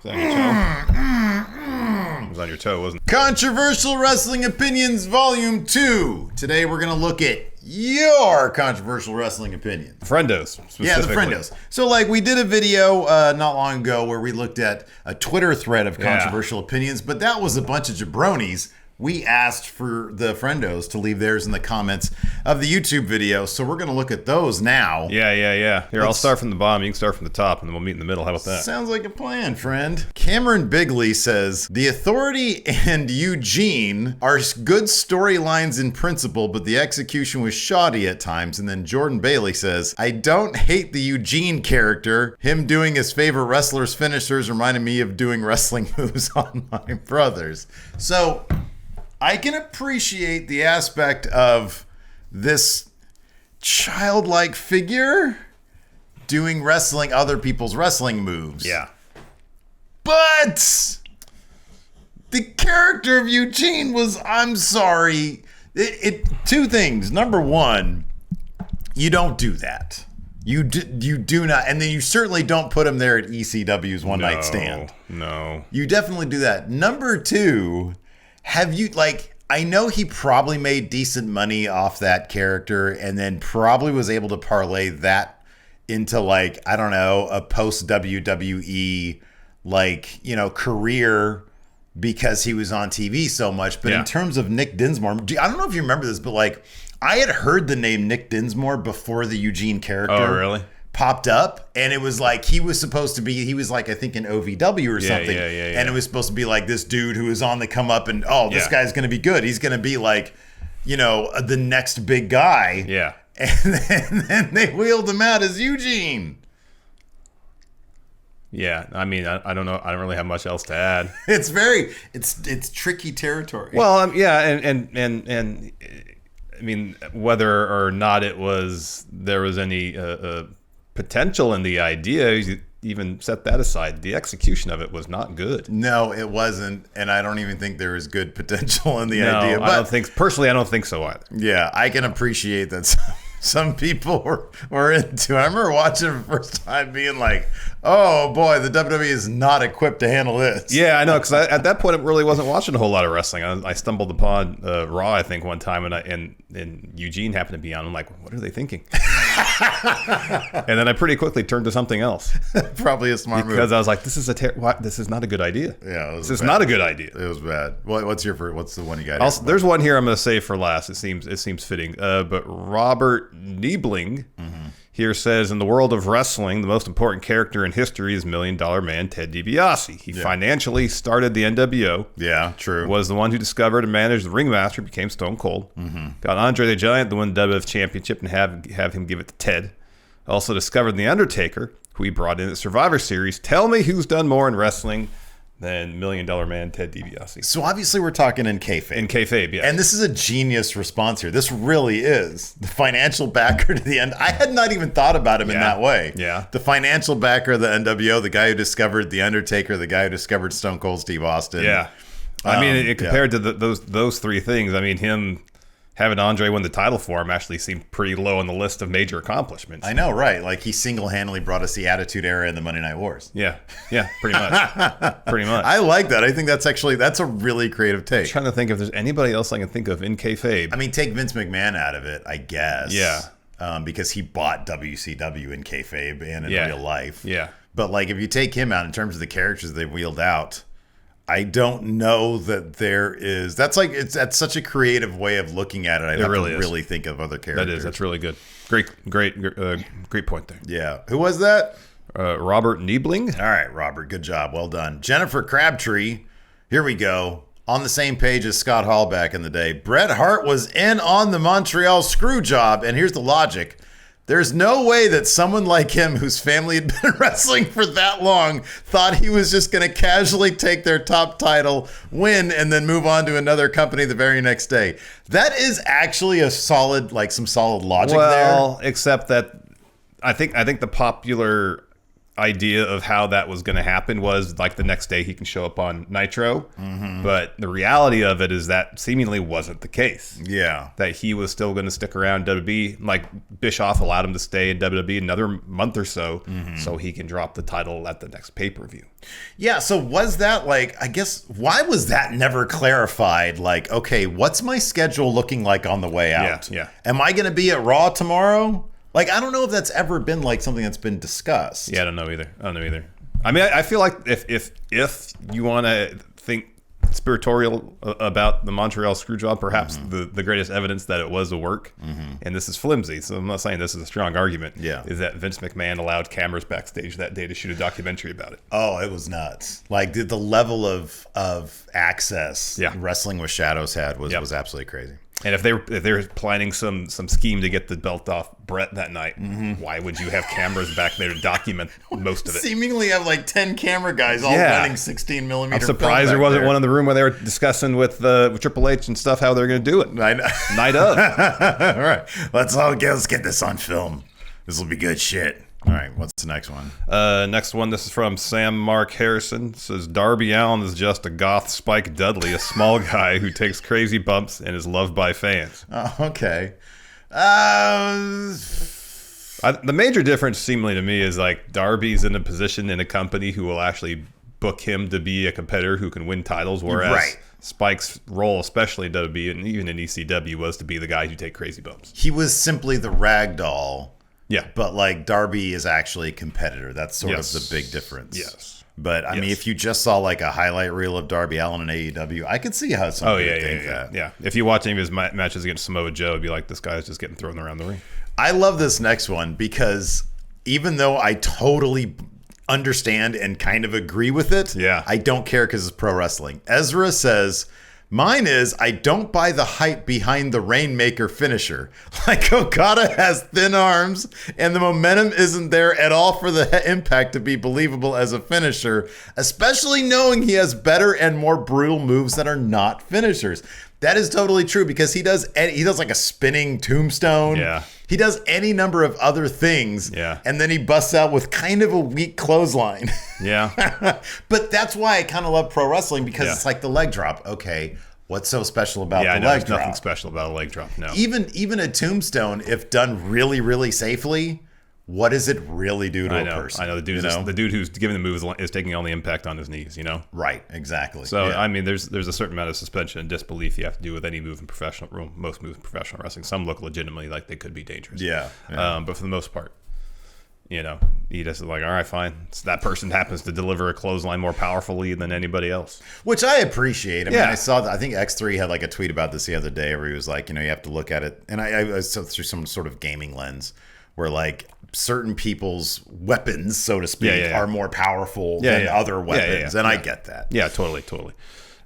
Was that on your toe? It was on your toe, wasn't it? Controversial Wrestling Opinions Volume 2. Today we're going to look at your controversial wrestling opinions. Friendos. Yeah, the Friendos. So like we did a video not long ago where we looked at a Twitter thread of controversial opinions, but that was a bunch of jabronis. We asked for the Friendos to leave theirs in the comments of the YouTube video, so we're going to look at those now. Yeah. Here, I'll start from the bottom. You can start from the top, and then we'll meet in the middle. How about that? Sounds like a plan, friend. Cameron Bigley says, The Authority and Eugene are good storylines in principle, but the execution was shoddy at times. And then Jordan Bailey says, I don't hate the Eugene character. Him doing his favorite wrestlers' finishers reminded me of doing wrestling moves on my brothers. So I can appreciate the aspect of this childlike figure doing other people's wrestling moves. Yeah. But the character of Eugene was, I'm sorry, two things. Number one, you don't do that. You do not, and then you certainly don't put him there at ECW's One Night Stand. No. You definitely do that. Number two, have you, I know he probably made decent money off that character and then probably was able to parlay that into I don't know, a post WWE career because he was on TV so much. But in terms of Nick Dinsmore, I don't know if you remember this, but I had heard the name Nick Dinsmore before the Eugene character popped up, and it was he was supposed to be, he was I think in OVW or something. Yeah. And it was supposed to be this dude who is on the come up and this guy's going to be good. He's going to be the next big guy. Yeah. And then they wheeled him out as Eugene. Yeah, I mean, I don't know. I don't really have much else to add. It's tricky territory. Well, and I mean, whether or not there was any potential in the idea, even set that aside. The execution of it was not good. No, it wasn't, and I don't even think there was good potential in the idea. But I don't think so either. Yeah, I can appreciate that some people were into it. I remember watching it for the first time being oh boy, the WWE is not equipped to handle this. Yeah, I know, because at that point I really wasn't watching a whole lot of wrestling. I stumbled upon Raw, I think, one time, and Eugene happened to be on. I'm like, what are they thinking? And then I pretty quickly turned to something else. Probably a smart move. Because I was like, this is not a good idea. Yeah, this is not a good idea. It was bad. What's the one you got? There's one here I'm going to save for last. It seems fitting. But Robert Nibling here says, in the world of wrestling, the most important character in history is $1 Million Man Ted DiBiase. He financially started the NWO. Yeah, true. Was the one who discovered and managed the Ringmaster, became Stone Cold. Got Andre the Giant to win the WWF Championship and have him give it to Ted. Also discovered The Undertaker, who he brought in at Survivor Series. Tell me who's done more in wrestling than $1 Million Man Ted DiBiase. So obviously we're talking in kayfabe. In kayfabe, yeah. And this is a genius response here. This really is the financial backer to the end. I had not even thought about him in that way. Yeah. The financial backer of the NWO, the guy who discovered The Undertaker, the guy who discovered Stone Cold Steve Austin. Yeah. I mean, compared to those three things, I mean, him having Andre win the title for him actually seemed pretty low on the list of major accomplishments. I know, right? He single-handedly brought us the Attitude Era and the Monday Night Wars. Yeah, pretty much. Pretty much. I like that. I think that's a really creative take. I'm trying to think if there's anybody else I can think of in kayfabe. I mean, take Vince McMahon out of it, I guess. Yeah. Because he bought WCW in kayfabe and in real life. Yeah. But if you take him out in terms of the characters they wheeled out, I don't know that there is. That's such a creative way of looking at it. I'd have to really think of other characters. That's really good. Great point there. Yeah. Who was that? Robert Nibling. All right, Robert. Good job. Well done. Jennifer Crabtree. Here we go. On the same page as Scott Hall back in the day. Bret Hart was in on the Montreal screw job, and here's the logic. There's no way that someone like him, whose family had been wrestling for that long, thought he was just going to casually take their top title, win, and then move on to another company the very next day. That is actually a solid, some solid logic there. Well, except that I think the popular idea of how that was going to happen was like the next day he can show up on Nitro. But the reality of it is that seemingly wasn't the case. Yeah. That he was still going to stick around WWE. Like Bischoff allowed him to stay in WWE another month or so so he can drop the title at the next pay-per-view. Yeah, so was that like, I guess, why was that never clarified? Like, okay, what's my schedule looking like on the way out? Yeah. Am I going to be at Raw tomorrow? Like, I don't know if that's ever been like something that's been discussed. Yeah, I don't know either. I mean, I feel like if you want to think spiritorial about the Montreal Screwjob, perhaps the greatest evidence that it was a work, and this is flimsy, so I'm not saying this is a strong argument, is that Vince McMahon allowed cameras backstage that day to shoot a documentary about it. Oh, it was nuts. Like, the level of access Wrestling with Shadows had was absolutely crazy. And if they were planning some scheme to get the belt off Brett that night, why would you have cameras back there to document most of it? Seemingly have like 10 camera guys all running 16 millimeter. I'm surprised there wasn't one in the room where they were discussing with Triple H and stuff how they're going to do it. Night of. All right, let's get this on film. This will be good shit. All right, what's the next one? Next one, this is from Sam Mark Harrison. It says, Darby Allen is just a goth Spike Dudley, a small guy who takes crazy bumps and is loved by fans. Oh, okay. The major difference, seemingly to me, is like Darby's in a position in a company who will actually book him to be a competitor who can win titles, whereas Spike's role, especially in WWE and even in ECW, was to be the guy who take crazy bumps. He was simply the rag doll. Yeah. But like Darby is actually a competitor. That's sort of the big difference. Yes. But I mean, if you just saw like a highlight reel of Darby Allen in AEW, I could see how somebody would think that. Yeah. If you watch any of his matches against Samoa Joe, it'd be like, this guy's just getting thrown around the ring. I love this next one because even though I totally understand and kind of agree with it, I don't care because it's pro wrestling. Ezra says, mine is, I don't buy the hype behind the Rainmaker finisher. Like, Okada has thin arms, and the momentum isn't there at all for the impact to be believable as a finisher, especially knowing he has better and more brutal moves that are not finishers. That is totally true because he does like a spinning tombstone. Yeah. He does any number of other things. Yeah. And then he busts out with kind of a weak clothesline. Yeah. But that's why I kind of love pro wrestling because it's like the leg drop. Okay, what's so special about the leg there's drop? Nothing special about a leg drop, no. Even a tombstone, if done really, really safely, what does it really do to a person? I know. The dude who's giving the moves is taking all the impact on his knees, you know? Right, exactly. So, I mean, there's a certain amount of suspension and disbelief you have to do with any move in most moves in professional wrestling. Some look legitimately like they could be dangerous. Yeah. But for the most part, you know, he just like, all right, fine. So that person happens to deliver a clothesline more powerfully than anybody else. Which I appreciate. I mean, I saw that. I think X3 had like a tweet about this the other day where he was like, you know, you have to look at it. And I saw through some sort of gaming lens where like certain people's weapons, so to speak, are more powerful than other weapons. And I get that. Yeah, totally.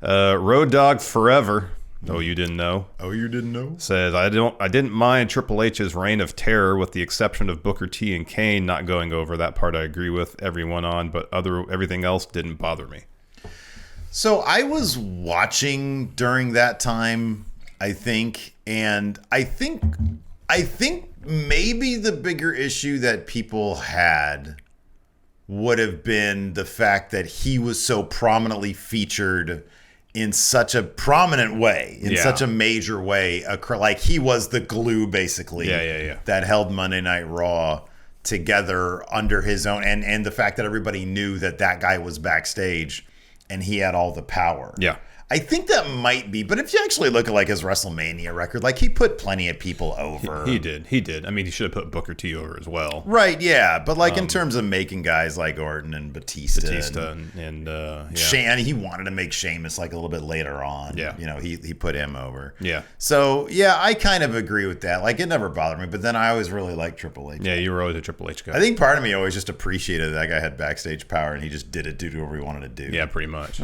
Road Dogg Forever. Oh, you didn't know? Oh, you didn't know? Says, I didn't mind Triple H's reign of terror with the exception of Booker T and Kane not going over. That part I agree with everyone on, but everything else didn't bother me. So I was watching during that time, I think, and I think maybe the bigger issue that people had would have been the fact that he was so prominently featured in such a prominent way, in such a major way. Like he was the glue, basically, that held Monday Night Raw together under his own. And the fact that everybody knew that guy was backstage and he had all the power. Yeah. I think that might be, but if you actually look at like his WrestleMania record, like he put plenty of people over. He did. I mean, he should have put Booker T over as well. Right, yeah. But like in terms of making guys like Orton and Batista and Shane, he wanted to make Sheamus like a little bit later on. Yeah. You know, he put him over. Yeah. So, yeah, I kind of agree with that. Like, it never bothered me, but then I always really liked Triple H. Yeah, you were always a Triple H guy. I think part of me always just appreciated that guy had backstage power and he just did it, do whatever he wanted to do. Yeah, pretty much.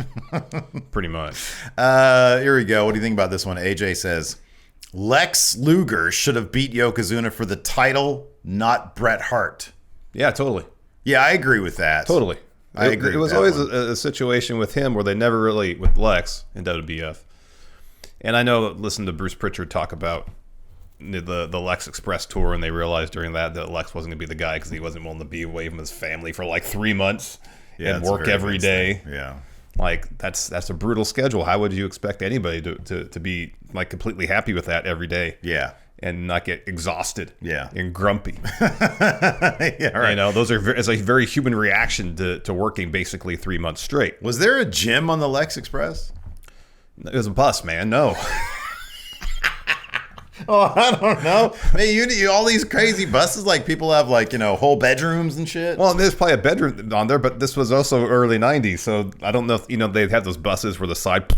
Pretty much. Here we go. What do you think about this one? AJ says, Lex Luger should have beat Yokozuna for the title, not Bret Hart. Yeah, totally. Yeah, I agree with that. Totally. I agree. It was always a situation with him where they never really, with Lex in WWF. And I know, listen to Bruce Pritchard talk about the Lex Express tour, and they realized during that Lex wasn't going to be the guy because he wasn't willing to be away from his family for like 3 months and work every day. Yeah. Like that's a brutal schedule. How would you expect anybody to be like completely happy with that every day? Yeah. And not get exhausted, and grumpy. Yeah, right. You know, it's a very human reaction to working basically 3 months straight. Was there a gym on the Lex Express? It was a bus, man. No. Oh, I don't know. Man, you all these crazy buses, like people have like, whole bedrooms and shit. Well, there's probably a bedroom on there, but this was also early 90s, so I don't know if, they'd have those buses where the side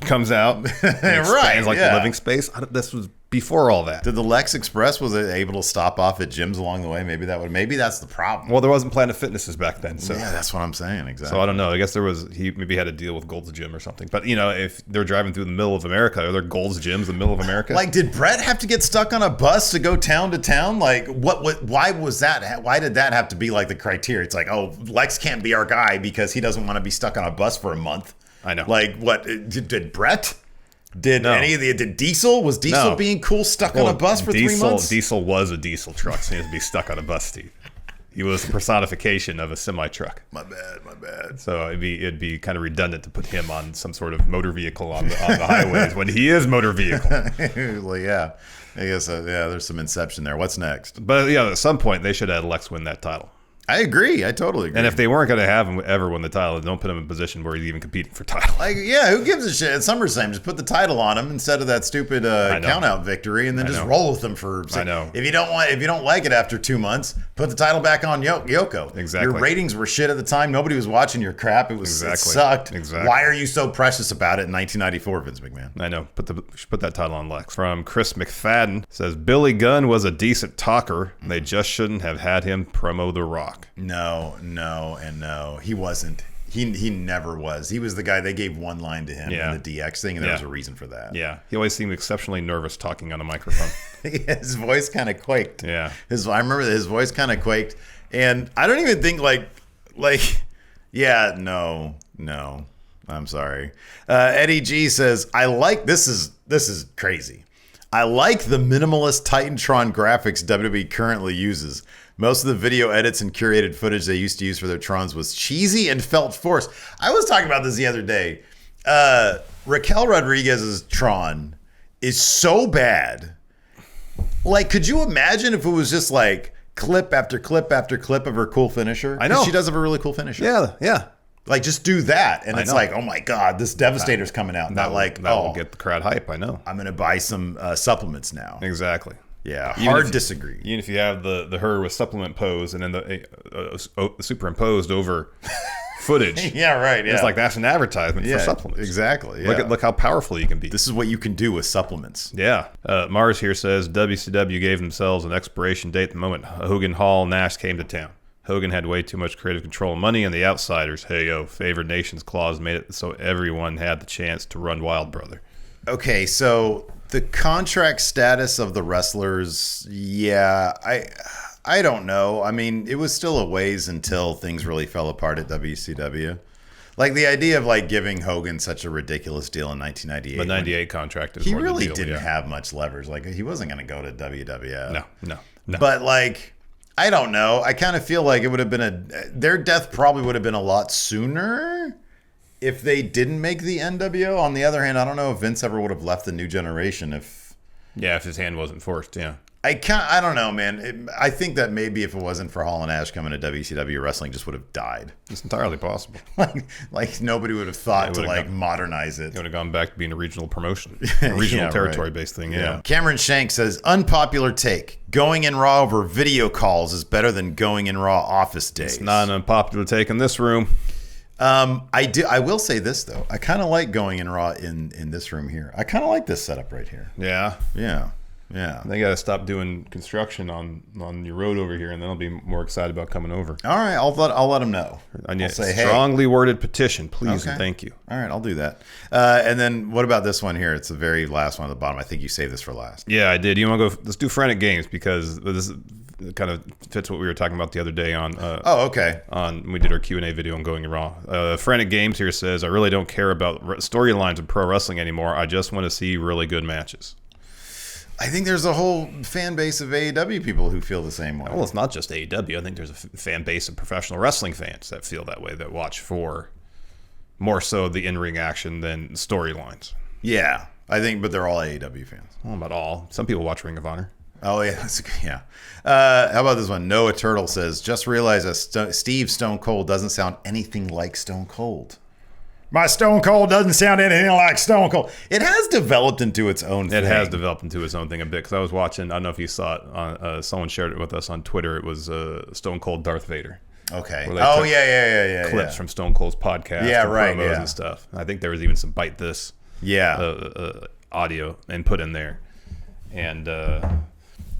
comes out and expands like the living space. This was before all that. Did the Lex Express, was it able to stop off at gyms along the way? Maybe that's the problem. Well, there wasn't Planet Fitnesses back then, so yeah, that's what I'm saying. Exactly. So I don't know. I guess he maybe had a deal with Gold's Gym or something. But if they're driving through the middle of America, are there Gold's Gyms in the middle of America? Like, did Brett have to get stuck on a bus to go town to town? Like, why was that? Why did that have to be like the criteria? It's like, oh, Lex can't be our guy because he doesn't want to be stuck on a bus for a month. I know. Like, what did Brett? Did Diesel? Was Diesel being cool stuck on a bus for 3 months? Diesel was a diesel truck, so he had to be stuck on a bus, Steve. He was the personification of a semi-truck. My bad. So it'd be kind of redundant to put him on some sort of motor vehicle on the highways when he is motor vehicle. Well, yeah. I guess, there's some inception there. What's next? But, at some point, they should have Lex win that title. I agree. I totally agree. And if they weren't going to have him ever win the title, don't put him in a position where he's even competing for title. Like, yeah, who gives a shit? At SummerSlam, just put the title on him instead of that stupid count-out victory, and then just roll with him for. I know. If you don't like it after 2 months, put the title back on Yoko. Exactly. Your ratings were shit at the time. Nobody was watching your crap. It sucked. Exactly. Why are you so precious about it in 1994, Vince McMahon? I know. Put that title on Lex. From Chris McFadden says Billy Gunn was a decent talker. They just shouldn't have had him promo The Rock. No, he wasn't. He never was. He was the guy, they gave one line to him in the DX thing, and there was a reason for that. Yeah. He always seemed exceptionally nervous talking on a microphone. His voice kind of quaked. Yeah. I remember that his voice kind of quaked. And I don't even think no. I'm sorry. Eddie G says, this is crazy. I like the minimalist Titantron graphics WWE currently uses. Most of the video edits and curated footage they used to use for their Trons was cheesy and felt forced. I was talking about this the other day. Raquel Rodriguez's Tron is so bad. Like, could you imagine if it was just like clip after clip after clip of her cool finisher? I know. She does have a really cool finisher. Yeah. Like, just do that. And it's like, oh my God, this Devastator's coming out. That will get the crowd hype, I know. I'm going to buy some supplements now. Exactly. Yeah, hard disagree. Even if you have the her with supplement pose and then the superimposed over footage. Yeah, right. Yeah. It's like that's an advertisement for supplements. Exactly. Yeah. Look how powerful you can be. This is what you can do with supplements. Yeah. Mars here says WCW gave themselves an expiration date the moment Hogan, Hall, Nash came to town. Hogan had way too much creative control and money, and the outsiders, favored nations clause made it so everyone had the chance to run wild, brother. Okay, so the contract status of the wrestlers, I don't know. I mean, it was still a ways until things really fell apart at WCW. Like the idea of like giving Hogan such a ridiculous deal in 1998. The 98 contract is he more really the deal, didn't have much leverage. Like he wasn't going to go to WWF. No. But like, I don't know. I kind of feel like it would have been their death probably would have been a lot sooner if they didn't make the NWO. On the other hand, I don't know if Vince ever would have left the New Generation if his hand wasn't forced. Yeah. I don't know, man. I think that maybe if it wasn't for Hall and Ash coming to WCW, wrestling just would have died. It's entirely possible. like nobody would have thought to modernize it. It would have gone back to being a regional promotion, a regional territory-based thing. Yeah. Cameron Shank says, unpopular take. Going in Raw over video calls is better than going in Raw office days. It's not an unpopular take in this room. I will say this though. I kind of like going in Raw in this room here. I kind of like this setup right here. Yeah. Yeah. They got to stop doing construction on your road over here, and then I'll be more excited about coming over. All right, I'll let them know. I'll say, strongly worded petition, please, and thank you. All right, I'll do that. And then what about this one here? It's the very last one at the bottom. I think you saved this for last. Yeah, I did. You want to go? Let's do Frontic Games because this kind of fits what we were talking about the other day on. We did our Q&A video on Going Raw. Frontic Games here says, I really don't care about storylines of pro wrestling anymore. I just want to see really good matches. I think there's a whole fan base of AEW people who feel the same way. Well, it's not just AEW. I think there's a fan base of professional wrestling fans that feel that way, that watch for more so the in-ring action than storylines. Yeah, I think, but they're all AEW fans. Well, not all. Some people watch Ring of Honor. Oh, yeah. Yeah. How about this one? Noah Turtle says, just realized that Steve Stone Cold doesn't sound anything like Stone Cold. My Stone Cold doesn't sound anything like Stone Cold. It has developed into its own thing. It has developed into its own thing a bit, because I was watching, I don't know if you saw it, on, someone shared it with us on Twitter. It was Stone Cold Darth Vader. Okay. Oh, yeah. Clips from Stone Cold's podcast. Yeah, and right. Promos and stuff. I think there was even some Bite This audio and put in there. And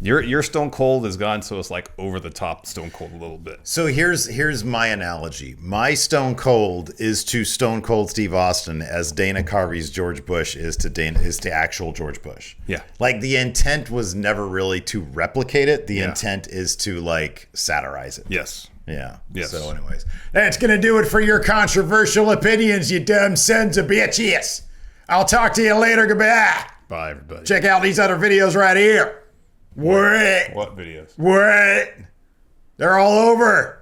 your Stone Cold has gone so it's like over the top Stone Cold a little bit. So here's my analogy. My Stone Cold is to Stone Cold Steve Austin as Dana Carvey's George Bush is to actual George Bush. Yeah. Like the intent was never really to replicate it. The intent is to like satirize it. Yes. Yeah. Yes. So anyways, that's going to do it for your controversial opinions, you dumb sons of bitches. I'll talk to you later. Goodbye. Bye, everybody. Check out these other videos right here. What videos? What? They're all over.